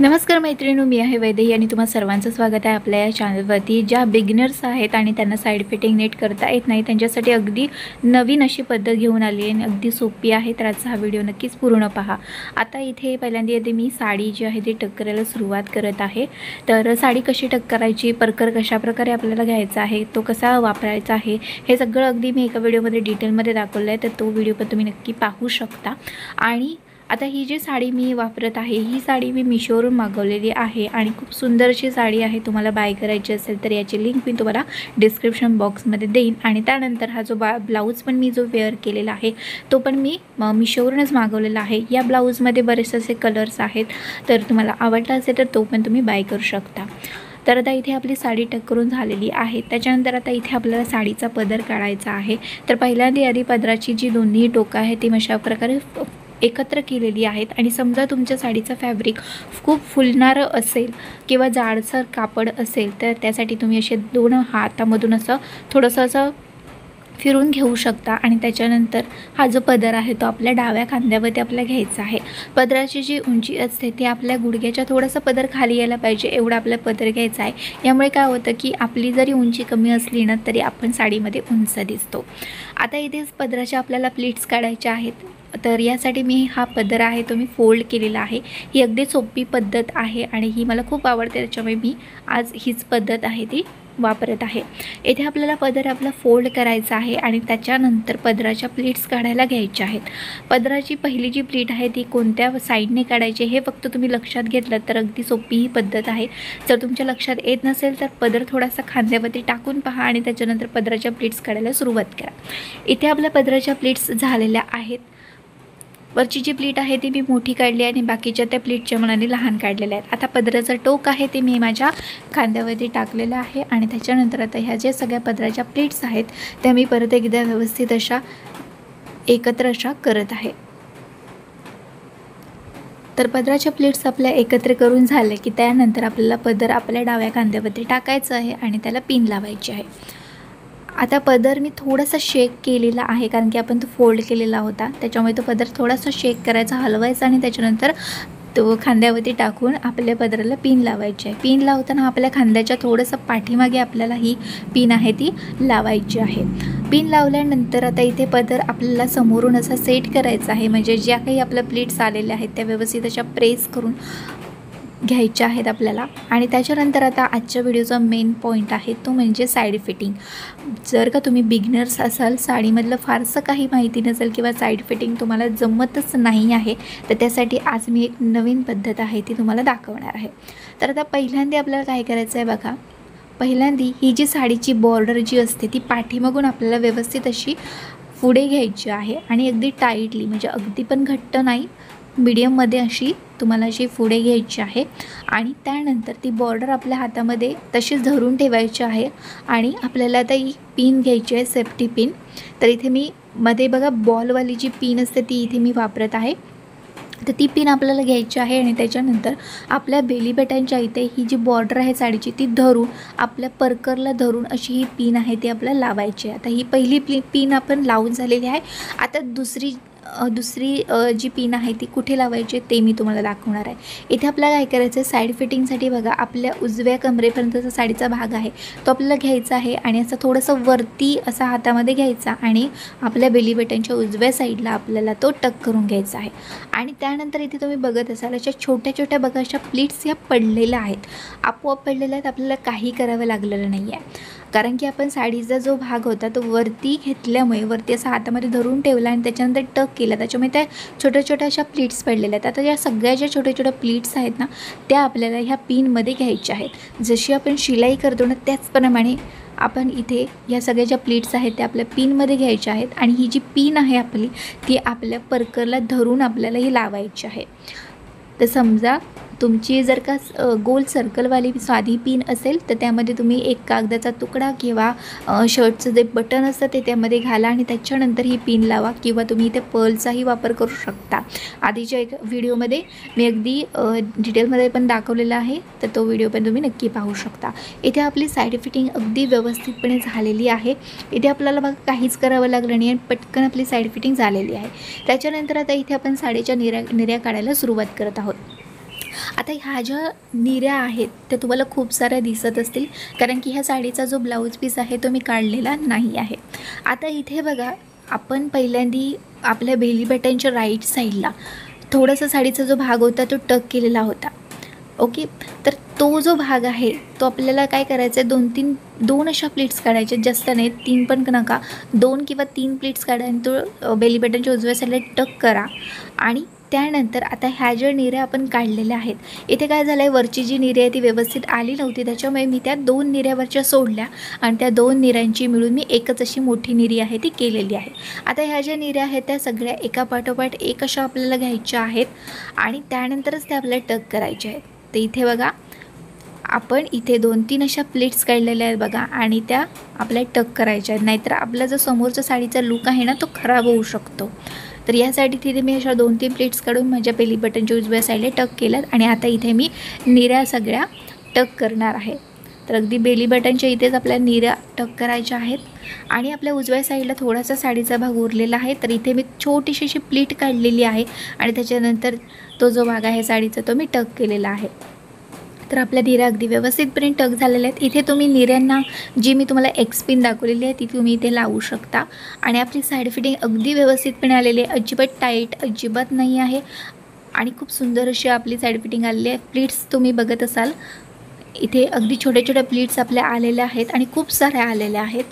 नमस्कार मैत्रिणींनो, मी आहे वैदेही आणि तुम्हा सर्वांचं स्वागत आहे आपल्या या चॅनलवरती. ज्या बिगिनर्स आहेत आणि त्यांना साईड फिटिंग नीट करता येत नाही त्यांच्यासाठी अगदी नवीन अशी पद्धत घेऊन आली आहे आणि अगदी सोपी आहे. तर आजचा हा व्हिडिओ नक्कीच पूर्ण पहा. आता इथे पहिल्यांदा मी साडी जी आहे ती टक करायला सुरुवात करत आहे. तर साडी कशी टक करायची, परकर कशाप्रकारे आपल्याला घ्यायचा आहे, तो कसा वापरायचा आहे, हे सगळं अगदी मी एका व्हिडिओमध्ये डिटेलमध्ये दाखवलं आहे. तर तो व्हिडिओ पण तुम्ही नक्की पाहू शकता. आणि आता ही जी साडी मी वापरत आहे ही साडी मी मिशोवरून मागवलेली आहे आणि खूप सुंदर अशी साडी आहे. तुम्हाला बाय करायची असेल तर याची लिंक मी तुम्हाला डिस्क्रिप्शन बॉक्समध्ये देईन. आणि त्यानंतर हा जो ब्लाऊज पण मी जो वेअर केलेला आहे तो पण मी मिशोवरूनच मागवलेला आहे. या ब्लाऊजमध्ये बरेच असे कलर्स आहेत, तर तुम्हाला आवडला असेल तर तो पण तुम्ही बाय करू शकता. तर आता इथे आपली साडी टक करून झालेली आहे. त्याच्यानंतर आता इथे आपल्याला साडीचा पदर काढायचा आहे. तर पहिल्यांदा आधी पदराची जी दोन्ही टोकं आहेत ती अशा प्रकारे एकत्र केलेली आहेत. आणि समजा तुमच्या साडीचं फॅब्रिक खूप फुलणारं असेल किंवा जाडसर कापड असेल तर त्यासाठी तुम्ही असे दोन हातामधून असं थोडंसं असं फिरून घेऊ शकता. आणि त्याच्यानंतर हा जो पदर आहे तो आपल्या डाव्या खांद्यावरती आपल्याला घ्यायचा आहे. पदराची जी उंची असते ती आपल्या गुडघ्याच्या थोडंसं पदर खाली यायला पाहिजे एवढा आपला पदर घ्यायचा आहे. यामुळे काय होतं की आपली जरी उंची कमी असली ना तरी आपण साडीमध्ये उंच दिसतो. आता इथेच पदराच्या आपल्याला प्लीट्स काढायच्या आहेत. तर यासाठी मी हा पदर आहे तो मी फोल्ड केलेला आहे. ही अगदी सोपी पद्धत आहे आणि ही मला खूप आवडते, त्याच्यामुळे मी आज हीच पद्धत आहे ती वापरत आहे. येथे आपल्याला पदर आपला फोल्ड करायचा आहे आणि त्याच्यानंतर पदराच्या प्लीट्स काढायला घ्यायच्या आहेत. पदराची पहिली जी प्लीट आहे ती कोणत्या साईडने काढायची हे फक्त तुम्ही लक्षात घेतलं तर अगदी सोपी ही पद्धत आहे. जर तुमच्या लक्षात येत नसेल तर पदर थोडासा खांद्यावरती टाकून पहा आणि त्याच्यानंतर पदराच्या प्लीट्स काढायला सुरुवात करा. इथे आपल्या पदराच्या प्लीट्स झालेल्या आहेत. वरची जी प्लीट आहे ती मी मोठी काढली आणि बाकीच्या त्या प्लीटच्या मनाने लहान काढलेल्या आहेत. आता पदराचं टोक आहे ते मी माझ्या खांद्यावरती टाकलेलं आहे आणि त्याच्यानंतर आता ह्या ज्या सगळ्या पदराच्या प्लीट्स आहेत त्या मी परत एकदा व्यवस्थित अशा एकत्र अशा करत आहे. तर पदराच्या प्लीट्स आपल्या एकत्र करून झाले की त्यानंतर आपल्याला पदर आपल्या डाव्या खांद्यावरती टाकायचं आहे आणि त्याला पिन लावायची आहे. आता पदर मी थोडासा शेक केलेला आहे कारण की आपण तो फोल्ड केलेला होता, त्याच्यामुळे तो पदर थोडासा शेक करायचा, हलवायचा आणि त्याच्यानंतर तो खांद्यावरती टाकून आपल्या पदराला पिन लावायची आहे. पिन लावताना आपल्या खांद्याच्या थोडंसं पाठीमागे आपल्याला ही पिन आहे ती लावायची आहे. पिन लावल्यानंतर आता इथे पदर आपल्याला समोरून असा सेट करायचा आहे, म्हणजे ज्या काही आपल्या प्लीट्स आलेल्या आहेत त्या व्यवस्थित अशा प्रेस करून घ्यायच्या आहेत आपल्याला. आणि त्याच्यानंतर आता आजच्या व्हिडिओचा मेन पॉईंट आहे तो म्हणजे साईड फिटिंग. जर का तुम्ही बिगिनर्स असाल, साडीमधलं फारसं काही माहिती नसेल किंवा साईड फिटिंग तुम्हाला जमतच नाही आहे, तर त्यासाठी आज मी एक नवीन पद्धत आहे ती तुम्हाला दाखवणार आहे. तर आता पहिल्यांदा आपल्याला काय करायचं आहे बघा. पहिल्यांदा ही जी साडीची बॉर्डर जी असते ती पाठीमागून आपल्याला व्यवस्थित अशी पुढे घ्यायची आहे आणि अगदी टाईटली, म्हणजे अगदी पण घट्ट नाही, मीडियममध्ये अशी तुम्हाला अशी पुढे घ्यायची आहे. आणि त्यानंतर ती बॉर्डर आपल्या हातामध्ये तशीच धरून ठेवायची आहे. आणि आपल्याला आता ही पिन घ्यायची आहे, सेफ्टी पिन. तर इथे मी मध्ये बघा बॉलवाली जी पिन असते ती इथे मी वापरत आहे. तर ती पिन आपल्याला घ्यायची आहे आणि त्याच्यानंतर आपल्या बेली बटनच्या इथे ही जी बॉर्डर आहे साडीची ती धरून आपल्या परकरला धरून अशी ही पिन आहे ती आपल्याला लावायची आहे. आता ही पहिली पिन आपण लावून झालेली आहे. आता दुसरी जी पिन आहे ती कुठे लावायची ते मी तुम्हाला दाखवणार आहे. इथे आपल्याला काय करायचं आहे, साईड फिटिंगसाठी बघा आपल्या उजव्या कमरेपर्यंतचा साडीचा भाग आहे तो आपल्याला घ्यायचा आहे आणि असं थोडंसं वरती असा हातामध्ये घ्यायचा आणि आपल्या बेली बटनच्या उजव्या साईडला आपल्याला तो टक करून घ्यायचा आहे. आणि त्यानंतर इथे तुम्ही बघत असाल अशा छोट्या छोट्या बघा अशा प्लीट्स ह्या पडलेल्या आहेत, आपोआप पडलेल्या आहेत, आपल्याला काही करावं लागलेलं नाही आहे. कारण की आपण साडीचा जो भाग होता तो वरती घेतल्यामुळे वरती असा हातामध्ये धरून ठेवला आणि त्याच्यानंतर टक केला, त्याच्यामुळे त्या छोट्या छोट्या अशा प्लीट्स पडलेल्या आहेत. आता या सगळ्या ज्या छोट्या छोट्या प्लीट्स आहेत ना त्या आपल्याला ह्या पिनमध्ये घ्यायच्या आहेत. जशी आपण शिलाई करतो ना त्याचप्रमाणे आपण इथे या सगळ्या ज्या प्लीट्स आहेत त्या आपल्या पिनमध्ये घ्यायच्या आहेत. आणि ही जी पिन आहे आपली ती आपल्या परकरला धरून आपल्याला ही लावायची आहे. तर समजा तुमची जर का गोल सर्कलवाली साधी पिन असेल तर त्यामध्ये तुम्ही एक कागदाचा तुकडा किंवा शर्टचं जे बटन असतं ते त्यामध्ये घाला आणि त्याच्यानंतर ही पिन लावा, किंवा तुम्ही इथे पर्लचाही वापर करू शकता. आधीच्या एक व्हिडिओमध्ये मी अगदी डिटेलमध्ये पण दाखवलेला आहे, तर तो व्हिडिओ पण तुम्ही नक्की पाहू शकता. इथे आपली साईड फिटिंग अगदी व्यवस्थितपणे झालेली आहे. इथे आपल्याला बघा काहीच करावं लागलं नाही आणि पटकन आपली साईड फिटिंग झालेली आहे. त्याच्यानंतर आता इथे आपण साडीच्या निऱ्या काढायला सुरुवात करत आहोत. आता ह्या ज्या निऱ्या आहेत त्या तुम्हाला खूप साऱ्या दिसत असतील, कारण की ह्या साडीचा जो ब्लाऊज पीस आहे तो मी काढलेला नाही आहे. आता इथे बघा, आपण पहिल्यांदी आपल्या बेली बटनच्या राईट साईडला थोडासा साडीचा जो भाग होता तो टक केलेला होता. ओके, तर तो जो भाग आहे तो आपल्याला काय करायचं आहे, दोन अशा प्लीट्स काढायच्या, जास्त नाही, 3 पण नका, 2 किंवा 3 प्लीट्स काढा आणि तो बेली बटनच्या उजव्या साईडला टक करा. आणि त्यानंतर आता ह्या ज्या निऱ्या आपण काढलेल्या आहेत, इथे काय झालं आहे, वरची जी निरी आहे ती व्यवस्थित आली नव्हती, त्याच्यामुळे मी त्या 2 निऱ्यावरच्या सोडल्या आणि त्या 2 निऱ्यांची मिळून मी एकच अशी मोठी निरी आहे ती केलेली आहे. आता ह्या ज्या निऱ्या आहेत त्या सगळ्या एका पाठोपाठ एक अशा आपल्याला घ्यायच्या आहेत आणि त्यानंतरच त्या आपल्याला टक करायच्या आहेत. तर इथे बघा, आपण इथे 2-3 अशा प्लेट्स काढलेल्या आहेत बघा आणि त्या आपल्याला टक करायच्या आहेत, नाहीतर आपला जो समोरचा साडीचा लूक आहे ना तो खराब होऊ शकतो. तर यासाठी तिथे मी अशा 2-3 प्लेट्स काढून माझ्या बेली बटनच्या उजव्या साईडला टक केलं आणि आता इथे मी निऱ्या सगळ्या टक करणार आहे. तर अगदी बेली बटनच्या इथेच आपल्या निऱ्या टक करायच्या आहेत आणि आपल्या उजव्या साईडला थोडासा साडीचा भाग उरलेला आहे, तर इथे मी छोटीशी अशी प्लीट काढलेली आहे आणि त्याच्यानंतर तो जो भाग आहे साडीचा तो मी टक केलेला आहे. तर आपल्या निऱ्या अगदी व्यवस्थितपणे टक झालेल्या आहेत. इथे तुम्ही निऱ्यांना जी मी तुम्हाला एक्सपिन दाखवलेली आहे ती तुम्ही इथे लावू शकता आणि आपली साईड फिटिंग अगदी व्यवस्थितपणे आलेली आहे, अजिबात टाईट अजिबात नाही आहे आणि खूप सुंदर अशी आपली साईड फिटिंग आलेली आहे. प्लीट्स तुम्ही बघत असाल, इथे अगदी छोट्या छोट्या प्लीट्स आपल्या आलेल्या आहेत आणि खूप साऱ्या आलेल्या आहेत.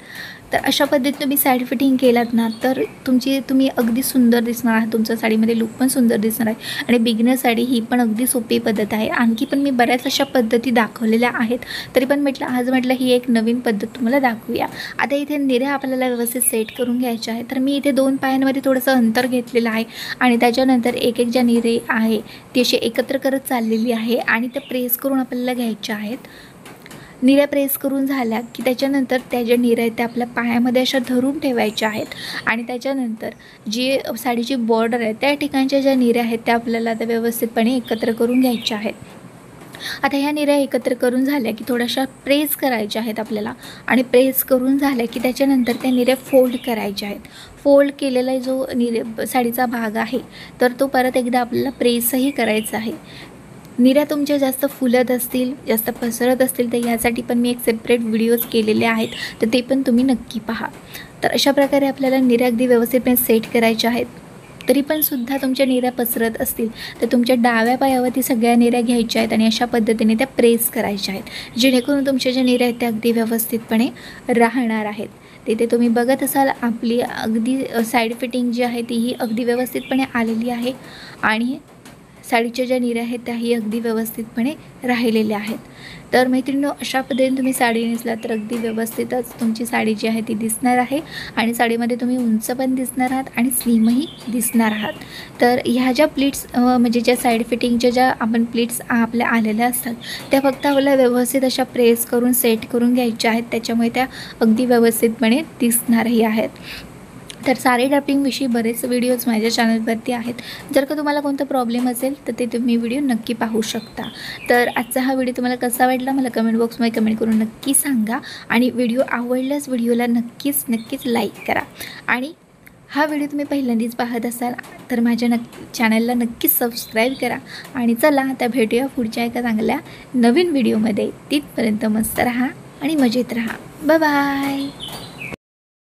तर अशा पद्धतीने तुम्ही साईड फिटिंग केलात ना तर तुम्ही अगदी सुंदर दिसणार आहात, तुमच्या साडीमध्ये लुक पण सुंदर दिसणार आहे. आणि बिगिनर साडी ही पण अगदी सोपी पद्धत आहे. आणखी पण मी बऱ्याच अशा पद्धती दाखवलेल्या आहेत, तरी पण आज म्हटलं ही एक नवीन पद्धत तुम्हाला दाखवूया. आता इथे निऱ्या आपल्याला व्यवस्थित सेट करून घ्यायच्या आहे. तर मी इथे 2 पायांमध्ये थोडंसं अंतर घेतलेलं आहे आणि त्याच्यानंतर एक ज्या निरे आहे ती अशी एकत्र करत चाललेली आहे आणि त्या प्रेस करून आपल्याला घ्यायच्या आहेत. निऱ्या प्रेस करून झाल्या की त्याच्यानंतर त्या ज्या निऱ्या आहेत त्या आपल्या पायामध्ये अशा धरून ठेवायच्या आहेत आणि त्याच्यानंतर जी साडीची बॉर्डर आहे त्या ठिकाणच्या ज्या निऱ्या आहेत त्या आपल्याला आता व्यवस्थितपणे एकत्र करून घ्यायच्या आहेत. आता ह्या निऱ्या एकत्र करून झाल्या की थोड्याशा प्रेस करायच्या आहेत आपल्याला आणि प्रेस करून झाल्या की त्याच्यानंतर त्या निऱ्या फोल्ड करायच्या आहेत. फोल्ड केलेला जो साडीचा भाग आहे तर तो परत एकदा आपल्याला प्रेसही करायचा आहे. निऱ्या तुमच्या जास्त फुलत असतील, जास्त पसरत असतील तर यासाठी पण मी एक सेपरेट व्हिडिओज केलेले आहेत, तर ते पण तुम्ही नक्की पहा. तर अशा प्रकारे आपल्याला निऱ्या अगदी व्यवस्थितपणे सेट करायच्या आहेत. तरी पण सुद्धा तुमच्या निऱ्या पसरत असतील तर तुमच्या डाव्या पायावरती सगळ्या निऱ्या घ्यायच्या आहेत आणि अशा पद्धतीने त्या प्रेस करायच्या आहेत, जेणेकरून तुमच्या ज्या निऱ्या आहेत त्या अगदी व्यवस्थितपणे राहणार आहेत. तिथे तुम्ही बघत असाल आपली अगदी साईड फिटिंग जी आहे तीही अगदी व्यवस्थितपणे आलेली आहे आणि साडीच्या ज्या निऱ्या आहेत त्याही अगदी व्यवस्थितपणे राहिलेल्या आहेत. तर मैत्रिणींनो, अशा पद्धतीने तुम्ही साडी नेसला तर अगदी व्यवस्थितच तुमची साडी जी आहे ती दिसणार आहे आणि साडीमध्ये तुम्ही उंच पण दिसणार आहात आणि स्लिमही दिसणार आहात. तर ह्या ज्या प्लीट्स म्हणजे ज्या साईड फिटिंगच्या ज्या आपण प्लीट्स आपल्या आलेल्या असतात त्या फक्त आपल्याला व्यवस्थित अशा प्रेस करून सेट करून घ्यायच्या आहेत, त्याच्यामुळे त्या अगदी व्यवस्थितपणे दिसणारही आहेत. तर साडी ड्राफ्टिंगविषयी बरेच व्हिडिओज माझ्या चॅनलवरती आहेत. जर का तुम्हाला कोणता प्रॉब्लेम असेल तर ते तुम्ही व्हिडिओ नक्की पाहू शकता. तर आजचा हा व्हिडिओ तुम्हाला कसा वाटला मला कमेंट बॉक्समध्ये कमेंट करून नक्की सांगा आणि व्हिडिओ आवडल्यास व्हिडिओला नक्कीच लाईक करा. आणि हा व्हिडिओ तुम्ही पहिल्यांदाच पाहत असाल तर माझ्या चॅनलला नक्कीच सबस्क्राईब करा. आणि चला आता भेटूया पुढच्या एका चांगल्या नवीन व्हिडिओमध्ये. तिथपर्यंत मस्त राहा आणि मजेत राहा. Bye bye.